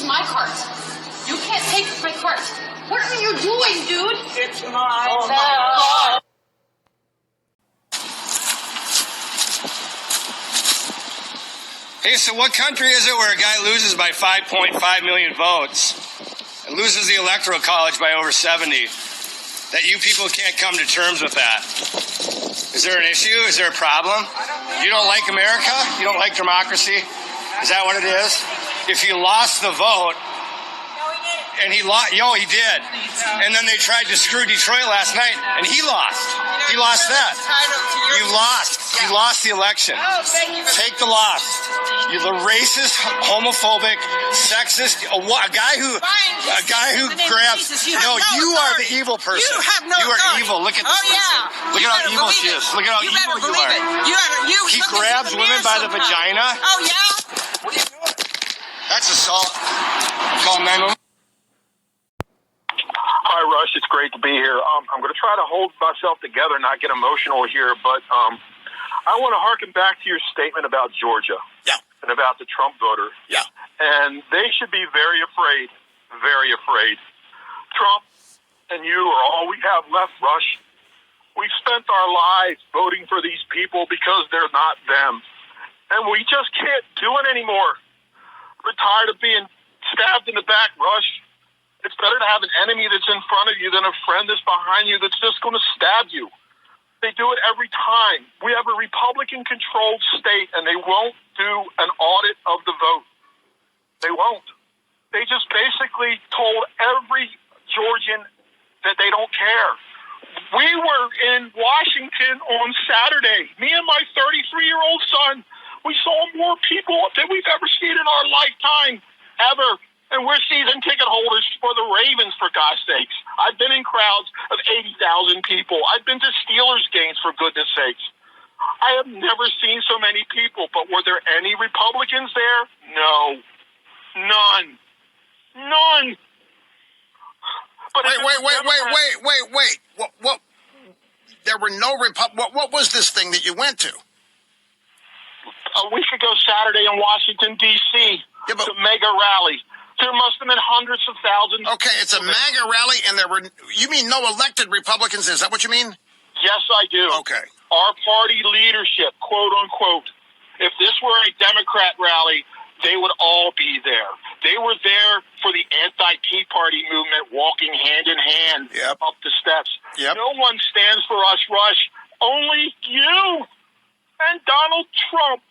my cart. You can't take my cart. What are you doing, dude? It's mine. Oh, my God. Hey, so what country is it where a guy loses by 5.5 million votes and loses the Electoral College by over 70? That you people can't come to terms with that? Is there an issue? Is there a problem? You don't like America? You don't like democracy? Is that what it is? If you lost the vote, and he lost, he did. And then they tried to screw Detroit last night, and he lost. He lost that. You lost. You lost the election. Take the loss. You're the racist, homophobic, sexist, a guy who grabs. No, you are the evil person. You are evil. Look at this person. Look at how evil she is. Look at how evil you are. He grabs women by the vagina. Oh, yeah? What are you doing? That's assault. Call 911. Hi, Rush. It's great to be here. I'm going to try to hold myself together, not get emotional here, but I want to harken back to your statement about Georgia and about the Trump voter. Yeah. And they should be very afraid, very afraid. Trump and you are all we have left, Rush. We've spent our lives voting for these people because they're not them. And we just can't do it anymore. We're tired of being stabbed in the back, Rush. It's better to have an enemy that's in front of you than a friend that's behind you that's just going to stab you. They do it every time. We have a Republican-controlled state, and they won't do an audit of the vote. They won't. They just basically told every Georgian that they don't care. We were in Washington on Saturday. Me and my 33-year-old son, we saw more people than we've ever seen in our lifetime, ever. And we're season ticket holders for the Ravens, for God's sakes. I've been in crowds of 80,000 people. I've been to Steelers games, for goodness sakes. I have never seen so many people, but were there any Republicans there? No. None. None. But Wait. What? There were no What was this thing that you went to? A week ago Saturday in Washington, D.C., the mega rally. There must have been hundreds of thousands. Okay, it's a MAGA rally, and you mean no elected Republicans? Is that what you mean? Yes, I do. Okay. Our party leadership, quote unquote, if this were a Democrat rally, they would all be there. They were there for the anti-Tea Party movement, walking hand in hand up the steps. Yep. No one stands for us, Rush. Only you and Donald Trump.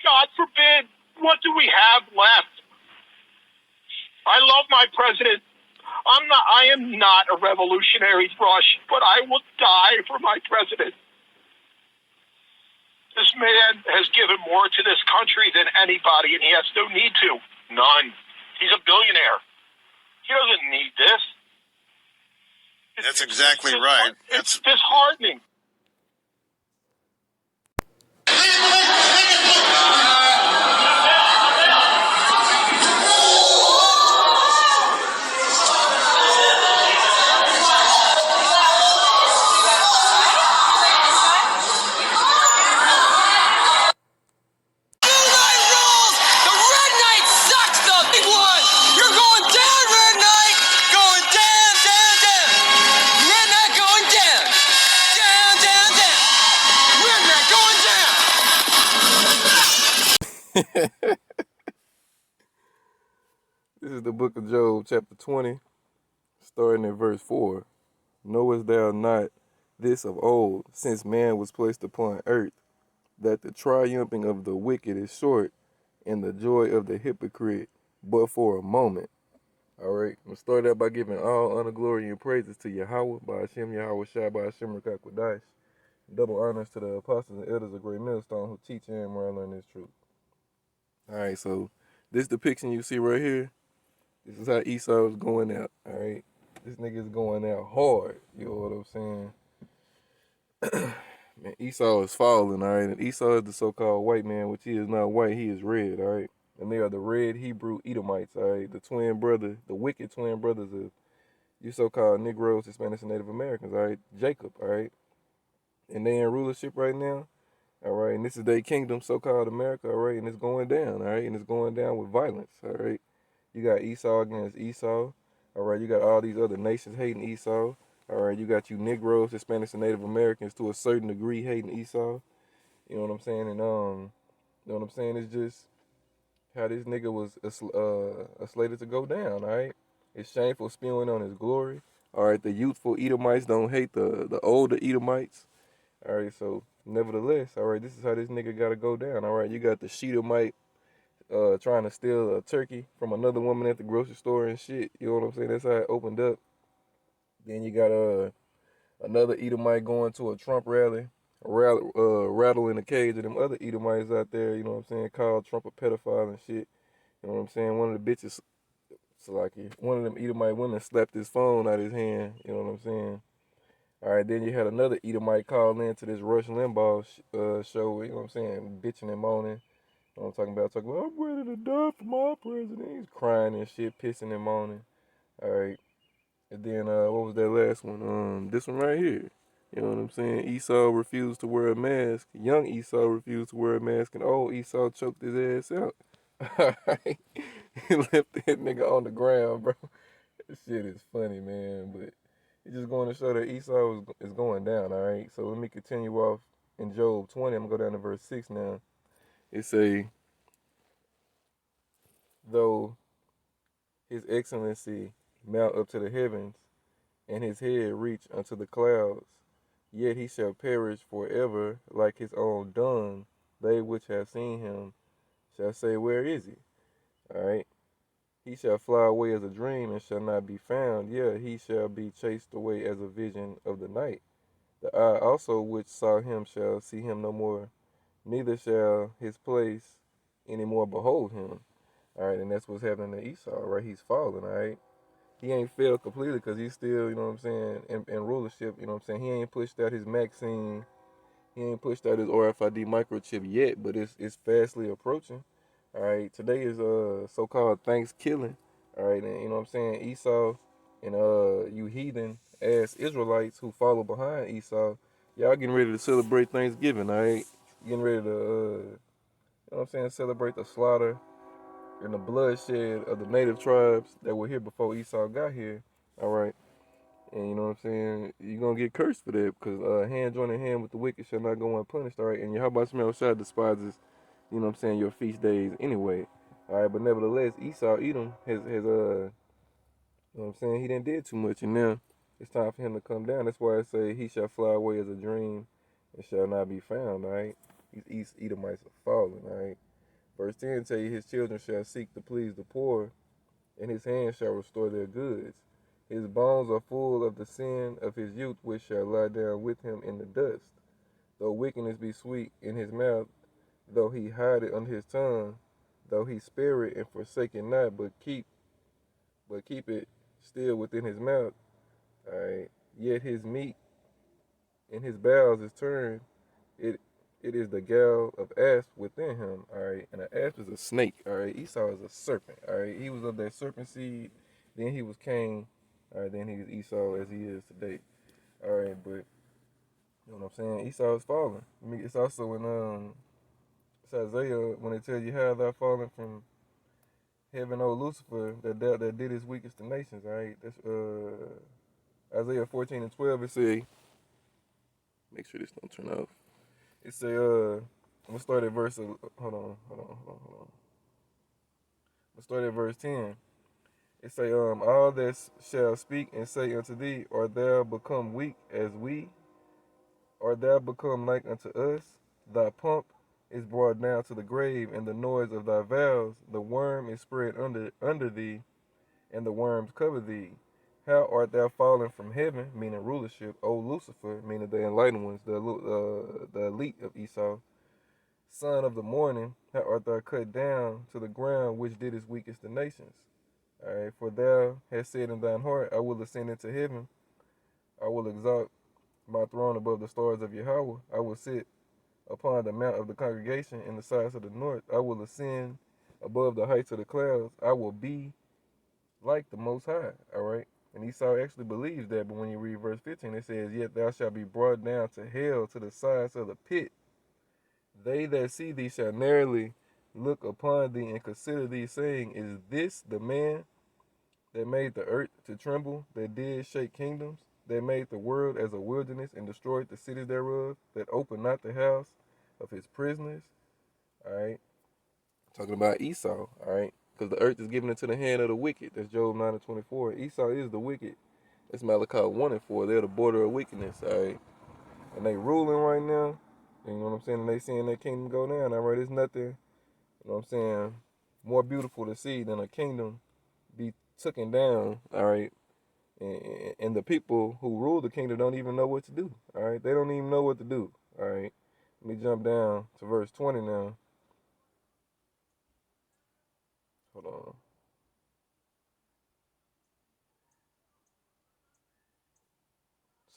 God forbid. What do we have left? I love my president. I am not a revolutionary, Rush, but I will die for my president. This man has given more to this country than anybody, and he has no need to. None. He's a billionaire. He doesn't need this. That's exactly right. It's disheartening. This is the book of Job, chapter 20, starting at verse 4. Knowest thou not this of old, since man was placed upon earth, that the triumphing of the wicked is short, and the joy of the hypocrite but for a moment? All right, I'm going to start out by giving all honor, glory, and praises to Yahweh, by Hashem, Yahweh Shai, by Hashem, Rakakwadash. Double honors to the apostles and elders of Great Millstone who teach and moral learn this truth. All right, so this depiction you see right here, this is how Esau is going out, all right? This nigga is going out hard, you know what I'm saying? Man, Esau is falling, all right? And Esau is the so-called white man, which he is not white, he is red, all right? And they are the red Hebrew Edomites, all right? The wicked twin brothers of you so-called Negroes, Hispanics, and Native Americans, all right? Jacob, all right? And they in rulership right now, All right, and this is their kingdom, so-called America. All right, and it's going down. All right, and it's going down with violence. All right, you got Esau against Esau. All right, you got all these other nations hating Esau. All right, you got you Negroes, Hispanics, and Native Americans to a certain degree hating Esau. You know what I'm saying? And you know what I'm saying? It's just how this nigga was slated to go down. All right, it's shameful spewing on his glory. All right, the youthful Edomites don't hate the older Edomites. All right, so nevertheless, all right, this is how this nigga got to go down. All right, you got the Sheetamite trying to steal a turkey from another woman at the grocery store and shit. You know what I'm saying? That's how it opened up. Then you got another Edomite going to a Trump rally, rattling the cage of them other Edomites out there. You know what I'm saying? Called Trump a pedophile and shit. You know what I'm saying? One of the bitches, Salaki, one of them Edomite women slapped his phone out of his hand. You know what I'm saying? All right, then you had another Edomite call in to this Rush Limbaugh show. You know what I'm saying? Bitching and moaning. You know what I'm talking about? Talking about, I'm ready to die for my president. He's crying and shit, pissing and moaning. All right. And then what was that last one? This one right here. You know what I'm saying? Esau refused to wear a mask. Young Esau refused to wear a mask, and old Esau choked his ass out. Alright. He left that nigga on the ground, bro. This shit is funny, man. But it's just going to show that Esau is going down, alright? So let me continue off in Job 20. I'm going to go down to verse 6 now. It say, though his excellency mount up to the heavens, and his head reach unto the clouds, yet he shall perish forever like his own dung. They which have seen him shall say, where is he? Alright. He shall fly away as a dream and shall not be found. Yeah, he shall be chased away as a vision of the night. The eye also which saw him shall see him no more, neither shall his place any more behold him. Alright, and that's what's happening to Esau, right? He's falling, alright? He ain't failed completely because he's still, you know what I'm saying, in rulership, you know what I'm saying? He ain't pushed out his Maxine, he ain't pushed out his RFID microchip yet, but it's fastly approaching. All right, today is so-called Thanksgiving. All right, and you know what I'm saying, Esau and you heathen ass Israelites who follow behind Esau, y'all getting ready to celebrate Thanksgiving. All right, getting ready to you know what I'm saying, celebrate the slaughter and the bloodshed of the native tribes that were here before Esau got here. All right. And you know what I'm saying? You're going to get cursed for that because hand joining hand with the wicked shall not go unpunished. All right. And Yahweh Shemel Shah despises, you know what I'm saying, your feast days anyway. All right. But nevertheless, Esau, Edom, you know what I'm saying? He didn't did too much. And now it's time for him to come down. That's why I say he shall fly away as a dream and shall not be found. All right. These East Edomites are falling. All right. Verse 10 tell you his children shall seek to please the poor, and his hands shall restore their goods. His bones are full of the sin of his youth, which shall lie down with him in the dust. Though wickedness be sweet in his mouth, though he hide it under his tongue, though he spare it and forsake it not, but keep it still within his mouth. Alright. Yet his meat in his bowels is turned. It is the gall of asp within him. Alright. And an asp is a snake. Alright. Esau is a serpent. Alright. He was of that serpent seed. Then he was Cain. Alright. Then he is Esau as he is today. Alright. But you know what I'm saying? Esau is falling. I mean, it's also in it's Isaiah when it tells you how thou fallen from heaven, O Lucifer, that did his weakest to nations. Alright. That's Isaiah 14 and 12. It say, make sure this don't turn off. It say, I'm gonna start at verse. Hold on. Let's start at verse 10. It say, all that shall speak and say unto thee, art thou become weak as we? Art thou become like unto us? Thy pomp is brought down to the grave, and the noise of thy vows, the worm is spread under thee, and the worms cover thee. How art thou fallen from heaven, meaning rulership, O Lucifer, meaning the enlightened ones, the elite of Esau, son of the morning, how art thou cut down to the ground, which didst weakest the nations? All right, for thou hast said in thine heart, I will ascend into heaven, I will exalt my throne above the stars of Yahweh, I will sit upon the mount of the congregation in the sides of the north, I will ascend above the heights of the clouds, I will be like the Most High. All right. And Esau actually believes that, but when you read verse 15, it says, yet thou shalt be brought down to hell, to the sides of the pit, They that see thee shall narrowly look upon thee and consider thee, saying, Is this the man that made the earth to tremble, that did shake kingdoms, that made the world as a wilderness and destroyed the cities thereof, that opened not the house of his prisoners? All right. Talking about Esau. All right. Because the earth is given into the hand of the wicked. That's Job 9:24. Esau is the wicked. That's Malachi 1:4. They're the border of wickedness. All right. And they ruling right now. You know what I'm saying? And they seeing their kingdom go down. All right. There's nothing, you know what I'm saying, more beautiful to see than a kingdom be taken down. All right. And the people who rule the kingdom don't even know what to do. All right. They don't even know what to do. All right. Let me jump down to verse 20 now. Hold on.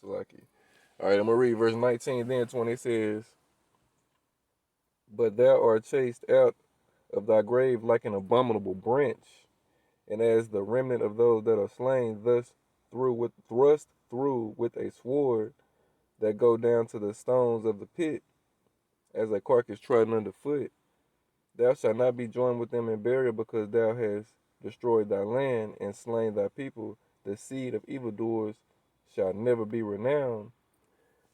Salaki. All right, I'm going to read verse 19, then 20. It says, But thou art chased out of thy grave like an abominable branch, and as the remnant of those that are slain, thus thrust through with a sword that go down to the stones of the pit, as a carcass trodden under foot. Thou shalt not be joined with them in burial, because thou hast destroyed thy land and slain thy people. The seed of evildoers shall never be renowned.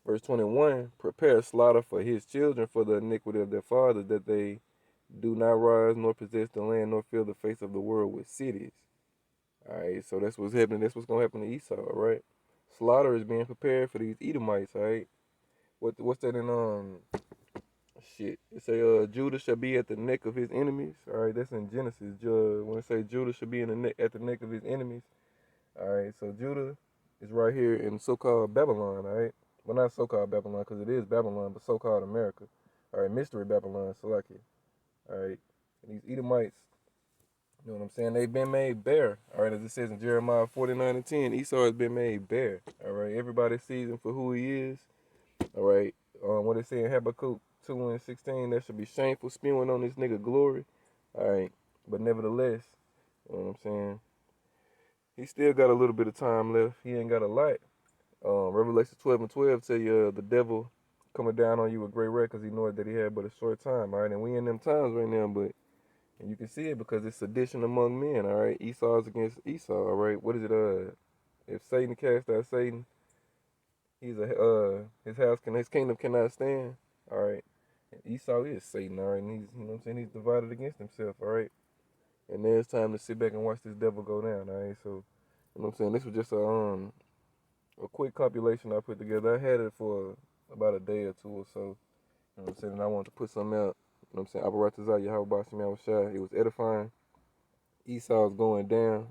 Verse 21, prepare slaughter for his children for the iniquity of their fathers, that they do not rise nor possess the land nor fill the face of the world with cities. All right, so that's what's happening. That's what's going to happen to Esau, all right? Slaughter is being prepared for these Edomites, all right? What's that in, shit? It say, Judah shall be at the neck of his enemies, all right? That's in Genesis. When it say Judah should be at the neck of his enemies, all right? So Judah is right here in so-called Babylon, all right? Well, not so-called Babylon, because it is Babylon, but so-called America. All right, mystery Babylon, Salaki. All right, and these Edomites, you know what I'm saying? They've been made bare. All right, as it says in Jeremiah 49:10, Esau has been made bare. All right, everybody sees him for who he is. All right, what it say in Habakkuk 2:16, that should be shameful spewing on this nigga glory. All right, but nevertheless, you know what I'm saying? He still got a little bit of time left. He ain't got a lot. Revelation 12:12 tell you the devil coming down on you with great wrath, because he knows that he had but a short time, all right? And we in them times right now, but and you can see it because it's sedition among men, all right? Esau's against Esau, all right? What is it? If Satan cast out Satan, his kingdom cannot stand, all right? And Esau is Satan, all right? And he's, you know what I'm saying, he's divided against himself, all right? And then it's time to sit back and watch this devil go down, all right? So, you know what I'm saying? This was just a quick compilation I put together. I had it for about a day or two or so. You know what I'm saying? And I wanted to put something out. You know what I'm saying? Aparatazah Yahweh Bashim was shy. It was edifying. Esau's going down.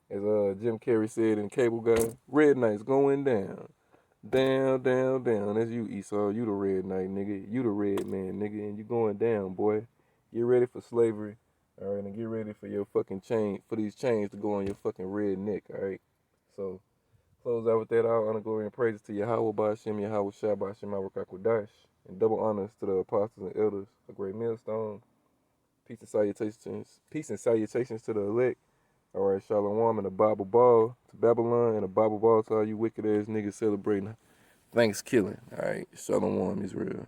As Jim Carrey said in Cable Guy, Red Knight's going down. Down, down, down. That's you, Esau. You the red knight, nigga. You the red man, nigga. And you going down, boy. Get ready for slavery. All right? And get ready for your fucking chain, for these chains to go on your fucking red neck, all right? So, close out with that. All honor, glory, and praises to Yahweh Ba'Shem, Yahweh Shah Ba'Shem, Awakakwadash. And double honors to the apostles and elders, a great millstone. Peace and salutations. Peace and salutations to the elect. All right, Shalom and a Bible ball to Babylon, and a Bible ball to all you wicked ass niggas celebrating Thanksgiving. All right, Shalom, Israel.